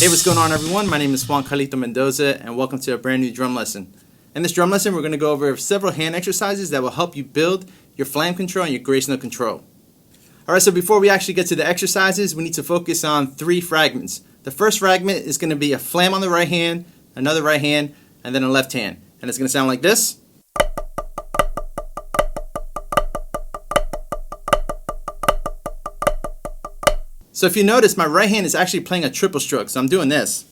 Hey, what's going on everyone? My name is Juan, Carlito, Mendoza, and welcome to a brand new drum lesson. In this drum lesson, we're going to go over several hand exercises that will help you build your flam control and your grace note control. Alright, so before we actually get to the exercises, we need to focus on 3 fragments. The first fragment is going to be a flam on the right hand, another right hand, and then a left hand. And it's going to sound like this. So if you notice, my right hand is actually playing a triple stroke, so I'm doing this.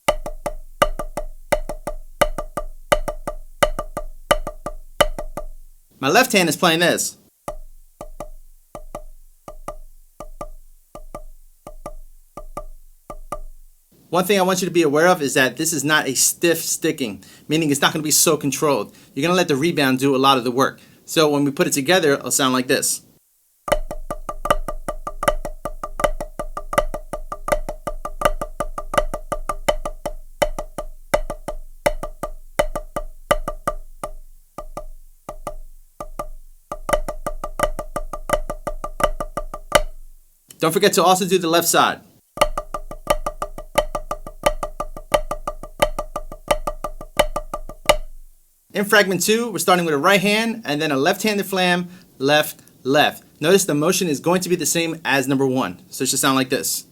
My left hand is playing this. One thing I want you to be aware of is that this is not a stiff sticking, meaning it's not going to be so controlled. You're going to let the rebound do a lot of the work. So when we put it together, it'll sound like this. Don't forget to also do the left side. In fragment 2, we're starting with a right hand and then a left-handed flam, left, left. Notice the motion is going to be the same as number 1. So it should sound like this.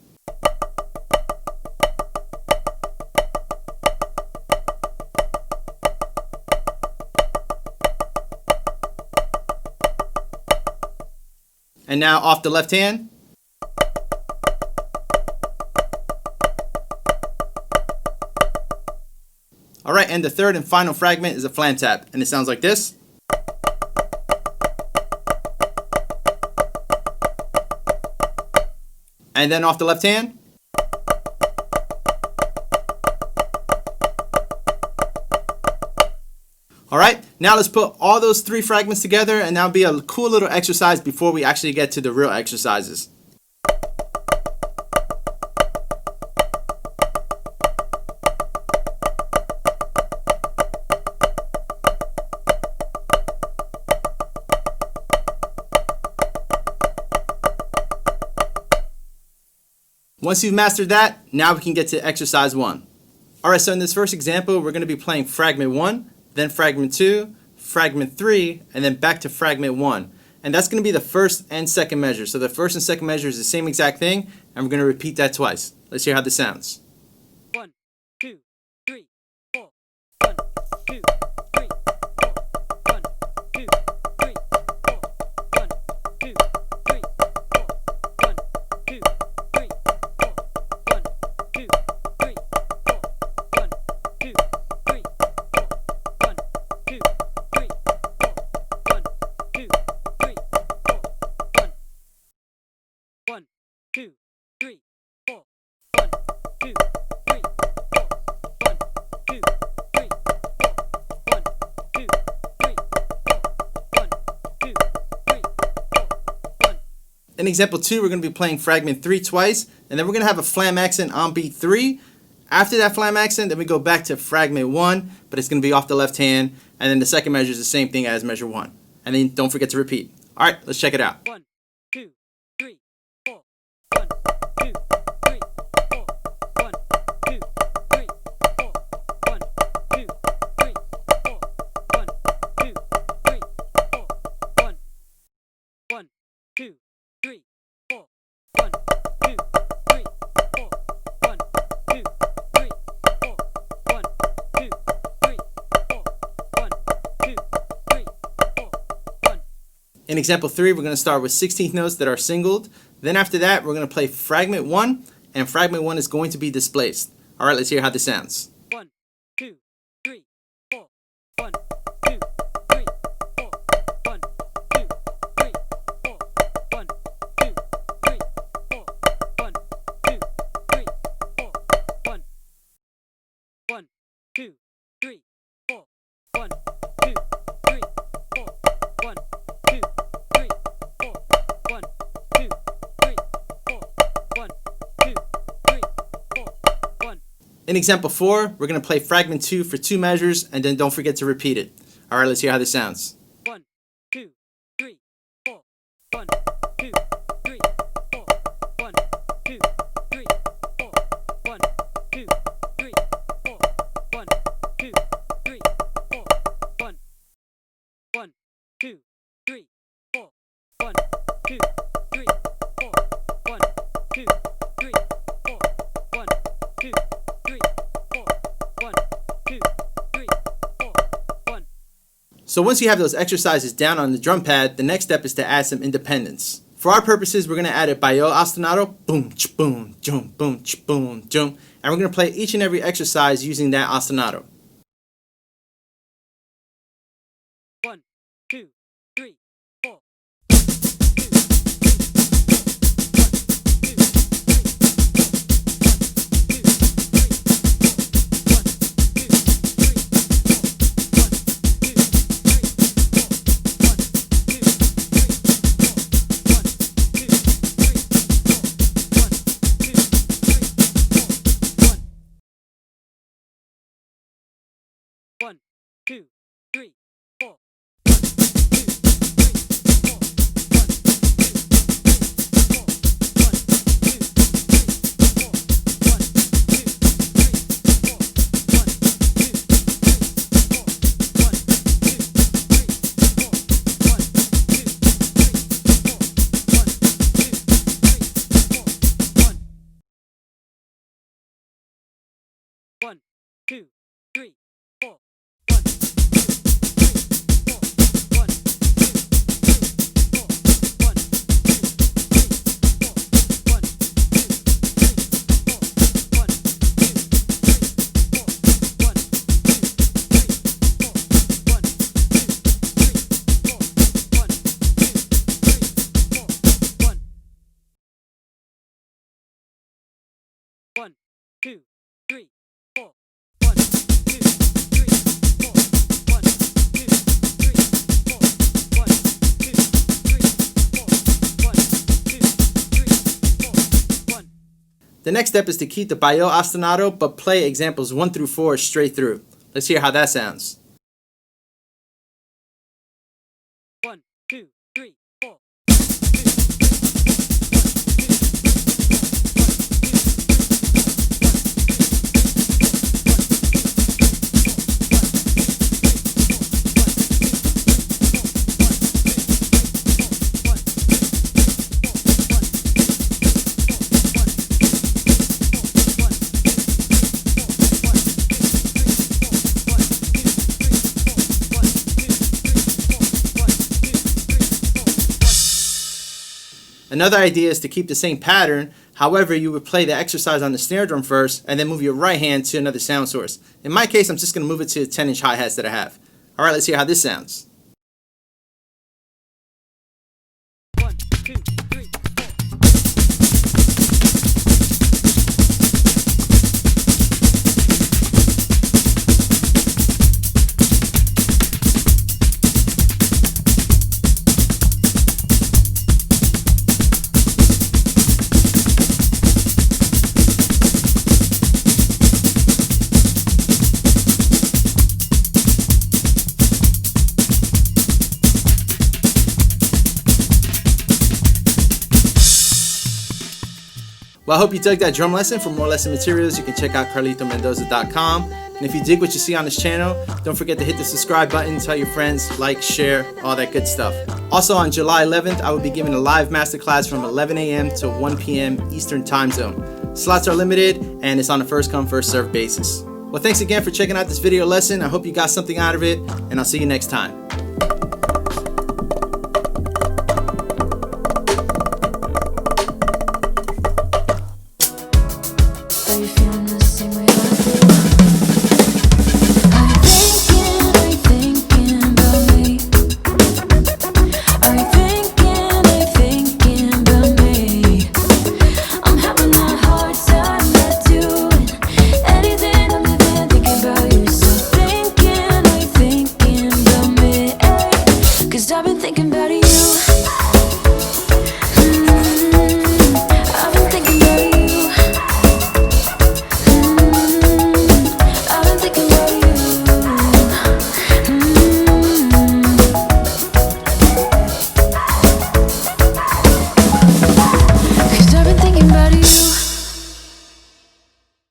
And now off the left hand. Alright, and the third and final fragment is a flam tap, and it sounds like this. And then off the left hand. Alright, now let's put all those 3 fragments together, and that'll be a cool little exercise before we actually get to the real exercises. Once you've mastered that, now we can get to exercise 1. Alright, so in this first example, we're going to be playing fragment 1, then fragment 2, fragment 3, and then back to fragment 1. And that's going to be the first and second measure. So the first and second measure is the same exact thing, and we're going to repeat that twice. Let's hear how this sounds. 1, 2, 3, 4. 1, 2, 3, 4. 1, 2, 3, 4. 1, 2, 3, 4. 1, 2, 3, 4. 1, 2, 3, 4. 1, 2, 3, 4. 1, 2, 3, 4. 1, 2, 3, 4. 1, 2, 3, 4. 1, 2, 3, 4. 1, 2, 3, 4. 1, 2, 3, 4. 1, 2, 3, 4. 1. In example 2, we're going to be playing fragment 3 twice, and then we're going to have a flam accent on beat 3. After that flam accent, then we go back to fragment 1, but it's going to be off the left hand, and then the second measure is the same thing as measure 1. And then don't forget to repeat. Alright, let's check it out. 1, 2, 3, 4. 1, 2, 3, 4. 1, 2, 3, 4. 1, 2, 3, 4. 1, 2, 3, 4. 1, 1, 2, 3, 4. 1, 2, 3, 4. 1, 2, 3, 4. 1, 2, 3, 4. 1, 2, 3, 4. 1. In example 3, we're going to start with 16th notes that are singled. Then after that, we're going to play fragment 1, and fragment 1 is going to be displaced. Alright, let's hear how this sounds. 1, 2, 3, 4. 1, 2, 3, 4. 1, 2, 3, 4. 1, 2, 3, 4. 1, 2, 3, 4. 1, 1, 2, 3, 4. 1, 2, 3, 4. 1, 2, 3, 4. 1, 2, 3, 4. 1, 2, 3, 4. 1. In example 4, we're going to play fragment 2 for 2 measures, and then don't forget to repeat it. Alright, let's hear how this sounds. 1, 2, 3, 4. 1, 2, 3, 4. 1, 2, 3, 4. 1, 2, 3, 4. 1, 2, 3, 4. 1, 2, 3, 4. 1, 2, 3, 4. 1, 2, 3, 4. 1. So once you have those exercises down on the drum pad, the next step is to add some independence. For our purposes, we're going to add a bayo ostinato, boom, ch boom, jum, boom, ch boom, jum, and we're going to play each and every exercise using that ostinato. 1, 2, 3, 4. One, two, three, four. One, two, three, four. One, two, three, four. One, two, three, four. One, two, three, four. One, two, three, four. One, two, three, four. One, two, three, four. One, two, three, four. One, two, three, four. One, two, three, four. One, two, three, four. One, two, three, four. One, two, three, four. One. The next step is to keep the bayo ostinato, but play examples 1 through 4 straight through. Let's hear how that sounds. 1, 2, 3, 4. Another idea is to keep the same pattern, however you would play the exercise on the snare drum first and then move your right hand to another sound source. In my case, I'm just going to move it to 10-inch hi-hats that I have. Alright, let's hear how this sounds. 1, 2, 3, 4. Well, I hope you dug that drum lesson. For more lesson materials, you can check out CarlitoMendoza.com. And if you dig what you see on this channel, don't forget to hit the subscribe button, tell your friends, like, share, all that good stuff. Also, on July 11th, I will be giving a live masterclass from 11 a.m. to 1 p.m. Eastern Time Zone. Slots are limited, and it's on a first-come, first-served basis. Well, thanks again for checking out this video lesson. I hope you got something out of it, and I'll see you next time.